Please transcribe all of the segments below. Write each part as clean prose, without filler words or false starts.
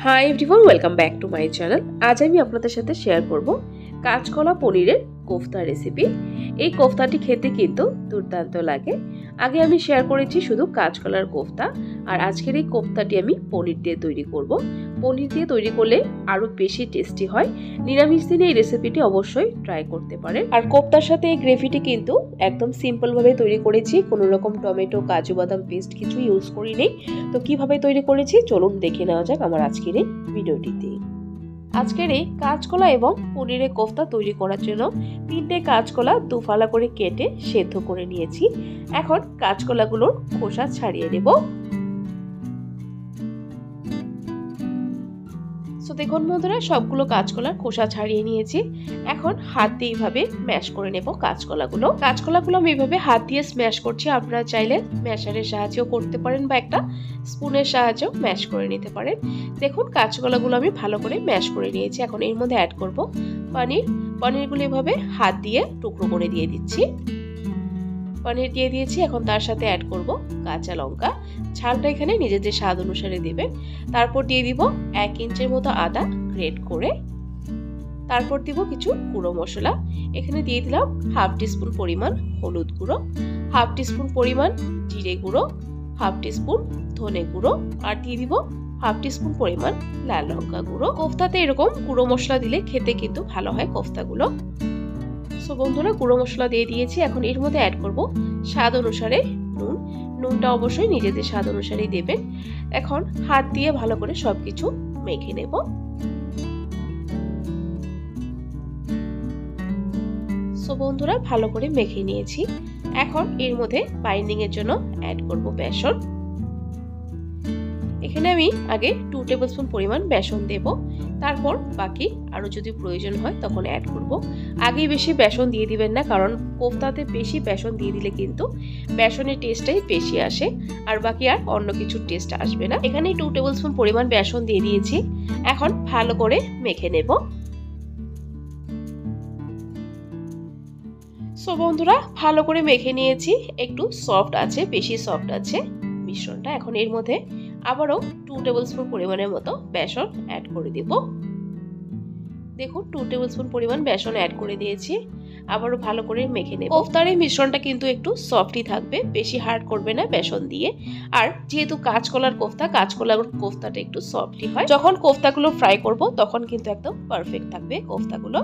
Hi everyone, welcome back to my channel. আজ আমি আপনাদের সাথে শেয়ার করব কাঁচকলা পনিরের কোফতা রেসিপি। এই কোফতাটি খেতে কিন্তু দুর্দান্ত লাগে। আগে আমি শেয়ার করেছি শুধু কাঁচকলার কোফতা, আর আজকের এই কোফতাটি আমি পনির দিয়ে তৈরি করব। পনির দিয়ে তৈরি করলে আরও বেশি টেস্টি হয়। নিরামিষ দিনে এই রেসিপিটি অবশ্যই ট্রাই করতে পারেন। আর কোফতার সাথে এই গ্রেভিটি কিন্তু একদম সিম্পলভাবে তৈরি করেছি, কোনো রকম টমেটো, কাজু বাদাম পেস্ট কিছু ইউজ করিনি। তো কিভাবে তৈরি করেছি চলুন দেখে নেওয়া যাক আমার আজকের এই ভিডিওটিতে। আজকের এই কাঁচকলা এবং পনিরের কোফতা তৈরি করার জন্য 3টে কাঁচকলা দুফালা করে কেটে সেদ্ধ করে নিয়েছি। এখন কাঁচকলাগুলোর খোসা ছাড়িয়ে নেব। দেখুন বন্ধুরা, সবগুলো কাঁচকলার খোসা ছাড়িয়ে নিয়েছি। এখন হাত দিয়ে এইভাবে ম্যাশ করে নেব কাঁচকলাগুলো। আমি এইভাবে হাত দিয়ে স্ম্যাশ করছি। আপনারা চাইলে ম্যাশারের সাহায্যেও করতে পারেন বা একটা স্পুনের সাহায্যেও ম্যাশ করে নিতে পারেন। দেখুন কাঁচকলাগুলো আমি ভালো করে ম্যাশ করে নিয়েছি। এখন এর মধ্যে অ্যাড করব পনিরগুলো এইভাবে হাত দিয়ে টুকরো করে দিয়ে দিচ্ছি। পনির দিয়ে দিয়েছি। এখন তার সাথে অ্যাড করব কাঁচা লঙ্কা। ঝালটা এখানে নিজেদের স্বাদ অনুসারে দেবেন। তারপর দিয়ে দিব 1 ইঞ্চির মতো আদা গ্রেট করে। তারপর দিব কিছু গুঁড়ো মশলা। এখানে দিয়ে দিলাম 1/2 টিস্পুন পরিমাণ হলুদ গুঁড়ো, 1/2 টিস্পুন পরিমাণ জিরে গুঁড়ো, 1/2 টিস্পুন ধনে গুঁড়ো, আর দিয়ে দিব 1/2 টিস্পুন পরিমাণ লাল লঙ্কা গুঁড়ো। কোফতাতে এরকম গুঁড়ো মশলা দিলে খেতে কিন্তু ভালো হয় কোফতাগুলো। বন্ধুরা, গুঁড়ো মশলা দিয়ে দিয়েছি। এখন এর মধ্যে অ্যাড করব স্বাদ অনুসারে নুন। নুনটা অবশ্যই নিজেদের স্বাদ অনুসারেই দেবেন। এখন হাত দিয়ে ভালো করে সবকিছু মেখে নেব। বন্ধুরা, ভালো করে মেখে নিয়েছি। এখন এর মধ্যে বাইন্ডিং এর জন্য অ্যাড করব বেসন। এখানে আমি আগে 2 টেবিলস্পুন পরিমাণ বেসন দেব। তারপর বাকি আরো যদি প্রয়োজন হয় তখন অ্যাড করব। আগেই বেশি বেসন দিয়ে দিবেন না, কারণ কোফতাতে বেশি বেসন দিয়ে দিলে কিন্তু বেসনের টেস্টটাই বেশি আসে, আর বাকি আর অন্য কিছুর টেস্ট আসবে না। এখানে 2 টেবিলস্পুন পরিমাণ বেসন দিয়ে দিয়েছি। এখন ভালো করে মেখে নেব। বন্ধুরা, ভালো করে মেখে নিয়েছি। একটু সফট আছে, বেশি সফট আছে মিশ্রণটা। এখন এর মধ্যে আবারও 2 টেবিলস্পুন পরিমাণের মতো বেসন অ্যাড করে দিব। দেখুন 2 টেবিলস্পুন পরিমাণ বেসন অ্যাড করে দিয়েছি। আবারও ভালো করে মেখে নেব। কোফতার এই মিশ্রণটা কিন্তু একটু সফটই থাকবে, বেশি হার্ড করবে না বেসন দিয়ে। আর যেহেতু কাঁচকলার কোফতাটা একটু সফটই হয়। যখন কোফতাগুলো ফ্রাই করব তখন কিন্তু একদম পারফেক্ট থাকবে কোফতাগুলো।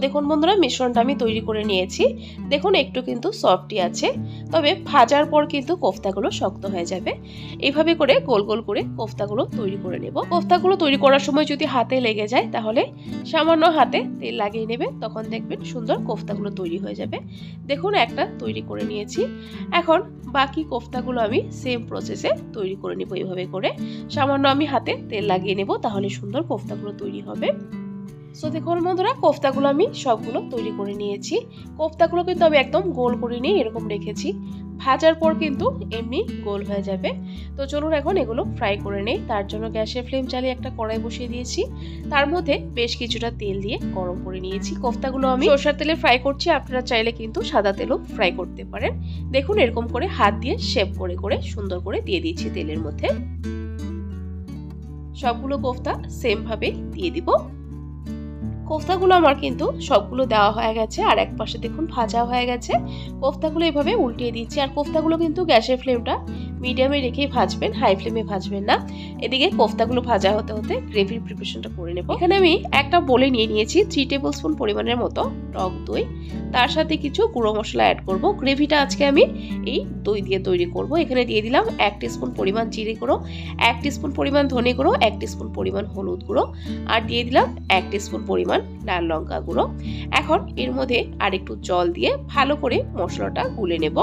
দেখুন বন্ধুরা, মিশ্রণটা আমি তৈরি করে নিয়েছি। দেখুন একটু কিন্তু সফটই আছে, তবে ভাজার পর কিন্তু কোফতাগুলো শক্ত হয়ে যাবে। এইভাবে করে গোল গোল করে কোফতাগুলো তৈরি করে নেব। কোফতাগুলো তৈরি করার সময় যদি হাতে লেগে যায় তাহলে সামান্য হাতে তেল লাগিয়ে নেবে, তখন দেখবেন সুন্দর কোফতাগুলো তৈরি হয়ে যাবে। দেখুন একটা তৈরি করে নিয়েছি। এখন বাকি কোফতাগুলো আমি সেম প্রসেসে তৈরি করে নেব। এইভাবে করে সামান্য আমি হাতে তেল লাগিয়ে নেব, তাহলে সুন্দর কোফতাগুলো তৈরি হবে। দেখুন বন্ধুরা, কোফতাগুলো আমি সবগুলো তৈরি করে নিয়েছি। কোফতাগুলো কিন্তু আমি একদম গোল করে নিয়ে এরকম রেখেছি। ভাজার পর কিন্তু এমনি গোল হয়ে যাবে। চলুন এখন এগুলো ফ্রাই করে নেই। তার জন্য গ্যাসের ফ্লেম চালিয়ে একটা কড়াই বসিয়ে দিয়েছি। তার মধ্যে বেশ কিছুটা তেল দিয়ে গরম করে নিয়েছি। কোফতাগুলো আমি সরষের তেলে ফ্রাই করছি, আপনারা চাইলে কিন্তু সাদা তেলও ফ্রাই করতে পারেন। দেখুন এরকম করে হাত দিয়ে শেপ করে করে সুন্দর করে দিয়ে দিচ্ছি তেলের মধ্যে। সবগুলো কোফতা সেম ভাবে দিয়ে দিব। কোফতাগুলো আমার কিন্তু সবগুলো দেওয়া হয়ে গেছে, আর এক পাশে দেখুন ভাজা হয়ে গেছে। কোফতাগুলো এভাবে উল্টিয়ে দিচ্ছি। আর কোফতাগুলো কিন্তু গ্যাসের ফ্লেমটা মিডিয়ামে রেখেই ভাজবেন, হাই ফ্লেমে ভাজবেন না। এদিকে কোফতাগুলো ভাজা হতে হতে গ্রেভির প্রিপারেশনটা করে নেব। এখানে আমি একটা বলে নিয়ে নিয়েছি 3 টেবিলস্পুন পরিমাণের মতো টক দই। তার সাথে কিছু গুঁড়ো মশলা অ্যাড করব। গ্রেভিটা আজকে আমি এই দই দিয়ে তৈরি করব। এখানে দিয়ে দিলাম 1 টিস্পুন পরিমাণ জিরে গুঁড়ো, 1 টিস্পুন পরিমাণ ধনে গুঁড়ো, 1 টিস্পুন পরিমাণ হলুদ গুঁড়ো, আর দিয়ে দিলাম 1 টিস্পুন পরিমাণ লাল লঙ্কা গুঁড়ো। এখন এর মধ্যে আরেকটু জল দিয়ে ভালো করে মশলাটা গুলে নেব।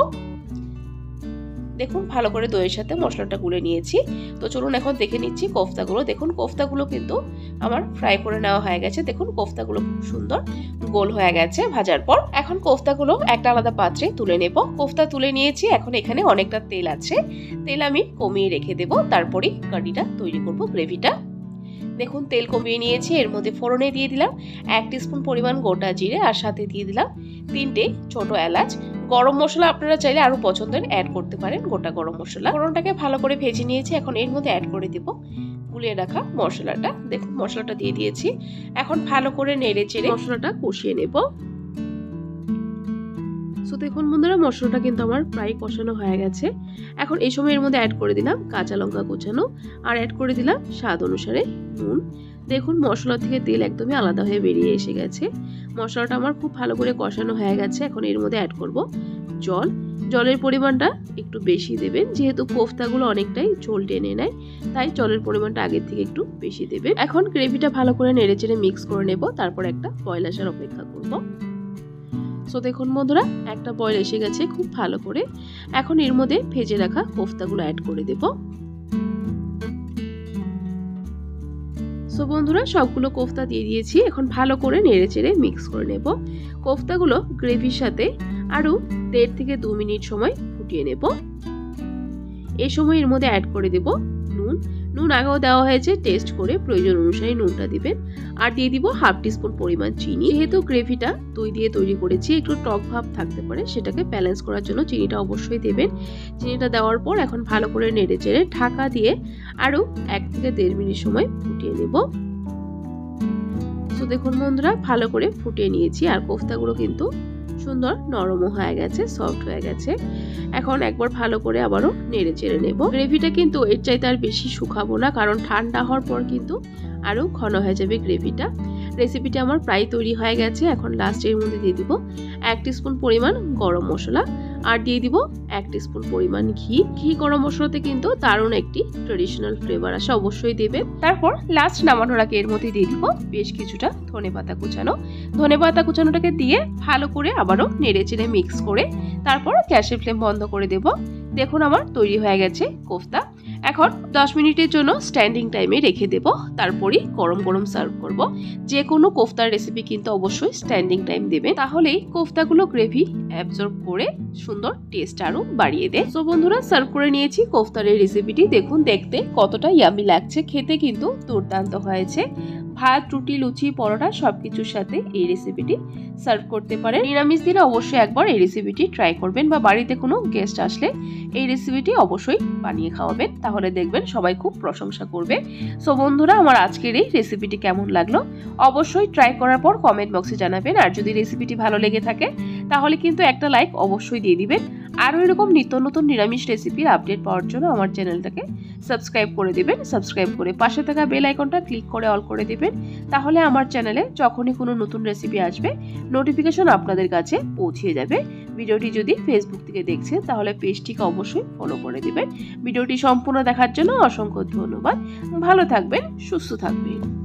দেখুন ভালো করে দইয়ের সাথে মশলাটা গুলে নিয়েছি। চলুন এখন দেখে নিচ্ছি কোফতাগুলো। দেখুন কোফতাগুলো কিন্তু আমার ফ্রাই করে নেওয়া হয়ে গেছে। দেখুন কোফতাগুলো খুব সুন্দর গোল হয়ে গেছে ভাজার পর। এখন কোফতাগুলো একটা আলাদা পাত্রে তুলে নেব। কোফতা তুলে নিয়েছি। এখন এখানে অনেকটা তেল আছে, তেল আমি কমিয়ে রেখে দেব। তারপরে কারিটা তৈরি করব, গ্রেভিটা। দেখুন তেল কমিয়ে নিয়েছি। এর মধ্যে ফোড়নে দিয়ে দিলাম 1 টিস্পুন পরিমাণ গোটা জিরে, আর সাথে দিয়ে দিলাম 3টে ছোট এলাচ। গরম মশলা আপনারা চাইলে আরো পছন্দের অ্যাড করতে পারেন, গোটা গরম মশলা। ফোড়নটাকে ভালো করে ভেজে নিয়েছি। এখন এর মধ্যে অ্যাড করে দেব গুলিয়ে রাখা মশলাটা, দেখুন মশলাটা দিয়ে দিয়েছি। এখন ভালো করে নেড়ে চেড়ে মশলাটা কষিয়ে নেব। সো দেখুন বন্ধুরা, মশলাটা কিন্তু আমার প্রায় কষানো হয়ে গেছে। এখন এই সময় এর মধ্যে অ্যাড করে দিলাম কাঁচা লঙ্কা কুচানো, আর অ্যাড করে দিলাম স্বাদ অনুসারে নুন। দেখুন মশলা থেকে তেল একদমই আলাদা হয়ে বেরিয়ে এসে গেছে। মশলাটা আমার খুব ভালো করে কষানো হয়ে গেছে। এখন এর মধ্যে অ্যাড করব জল। জলের পরিমাণটা একটু বেশি দেবেন, যেহেতু কোফতাগুলো অনেকটাই ঝোল টেনে নেয়, তাই জলের পরিমাণটা আগের থেকে একটু বেশি দেবেন। এখন গ্রেভিটা ভালো করে নেড়ে চেড়ে মিক্স করে নেব, তারপর একটা বয়েল আসার অপেক্ষা করব। সো দেখুন বন্ধুরা, একটা বয়েল এসে গেছে খুব ভালো করে। এখন এর মধ্যে ভেজে রাখা কোফতাগুলো অ্যাড করে দেব। সো বন্ধুরা, সবগুলো কোফতা দিয়ে দিয়েছি। এখন ভালো করে নেড়ে চেড়ে মিক্স করে নেব। কোফতাগুলো গ্রেভির সাথে আরও 1.5 থেকে 2 মিনিট সময় ফুটিয়ে নেব। এই সময় এর মধ্যে অ্যাড করে দেব নুন। নুন আগেও দেওয়া হয়েছে, টেস্ট করে প্রয়োজন অনুসারে নুনটা দিবেন। আর দিয়ে দিব 1/2 টিস্পুন পরিমাণ চিনি। যেহেতু গ্রেভিটা দই দিয়ে তৈরি করেছি, একটু টক ভাব থাকতে পারে, সেটাকে ব্যালেন্স করার জন্য চিনিটা অবশ্যই দেবেন। চিনিটা দেওয়ার পর এখন ভালো করে নেড়ে চেড়ে ঢাকা দিয়ে আরও 1 থেকে 1.5 মিনিট সময় ফুটিয়ে নেব। তো দেখুন বন্ধুরা, ভালো করে ফুটিয়ে নিয়েছি, আর কোফতাগুলো কিন্তু সুন্দর নরমও হয়ে গেছে, সফট হয়ে গেছে। এখন একবার ভালো করে আবারও নেড়ে চেড়ে নেব। গ্রেভিটা কিন্তু এর চাইতে আর বেশি শুকাবো না, কারণ ঠান্ডা হওয়ার পর কিন্তু আরও ঘন হয়ে যাবে গ্রেভিটা। রেসিপিটা আমার প্রায় তৈরি হয়ে গেছে। এখন লাস্টের মধ্যে দিয়ে দিব 1 টিস্পুন পরিমাণ গরম মশলা, আর দিয়ে দিব 1 টিস্পুন পরিমাণ ঘি। ঘি গরম মশলাতে কিন্তু দারুণ একটি ট্রেডিশনাল ফ্লেভার আসে, অবশ্যই দেবেন। তারপর লাস্ট নামানোর আগে এর মধ্যে দিয়ে দিব বেশ কিছুটা ধনেপাতা কুচানো। ধনেপাতা কুচানোটাকে দিয়ে ভালো করে আবারও নেড়ে চেড়ে মিক্স করে তারপর গ্যাসের ফ্লেম বন্ধ করে দেব। দেখুন আমার তৈরি হয়ে গেছে কোফতা। এখন 10 মিনিটের জন্য স্ট্যান্ডিং টাইমে রেখে দেব, তারপরই গরম গরম সার্ভ করব। যে কোনো কোফতার রেসিপি কিন্তু অবশ্যই স্ট্যান্ডিং টাইম দেবেন, তাহলেই কোফতাগুলো গ্রেভি অ্যাবজর্ব করে সুন্দর টেস্ট আরও বাড়িয়ে দেয়। তো বন্ধুরা, সার্ভ করে নিয়েছি কোফতার এই রেসিপিটি। দেখুন দেখতে কতটা ইয়ামি লাগছে, খেতে কিন্তু দুর্দান্ত হয়েছে। ভাত, রুটি, লুচি, পরোটা সবকিছুর সাথে এই রেসিপিটি সার্ভ করতে পারেন। নিরামিষ দিনে অবশ্যই একবার এই রেসিপিটি ট্রাই করবেন, বা বাড়িতে কোনো গেস্ট আসলে এই রেসিপিটি অবশ্যই বানিয়ে খাওয়াবেন, তাহলে দেখবেন সবাই খুব প্রশংসা করবে। সো বন্ধুরা, আমার আজকের এই রেসিপিটি কেমন লাগলো অবশ্যই ট্রাই করার পর কমেন্ট বক্সে জানাবেন। আর যদি রেসিপিটি ভালো লেগে থাকে তাহলে কিন্তু একটা লাইক অবশ্যই দিয়ে দিবেন। আরও এরকম নিত্য নতুন নিরামিষ রেসিপির আপডেট পাওয়ার জন্য আমার চ্যানেলটাকে সাবস্ক্রাইব করে দিবেন। সাবস্ক্রাইব করে পাশে থাকা বেল আইকনটা ক্লিক করে অল করে দিবেন, তাহলে আমার চ্যানেলে যখনই কোনো নতুন রেসিপি আসবে নোটিফিকেশন আপনাদের কাছে পৌঁছে যাবে। ভিডিওটি যদি ফেসবুক থেকে দেখছেন তাহলে পেজটিকে অবশ্যই ফলো করে দিবেন। ভিডিওটি সম্পূর্ণ দেখার জন্য অসংখ্য ধন্যবাদ। ভালো থাকবেন, সুস্থ থাকবেন।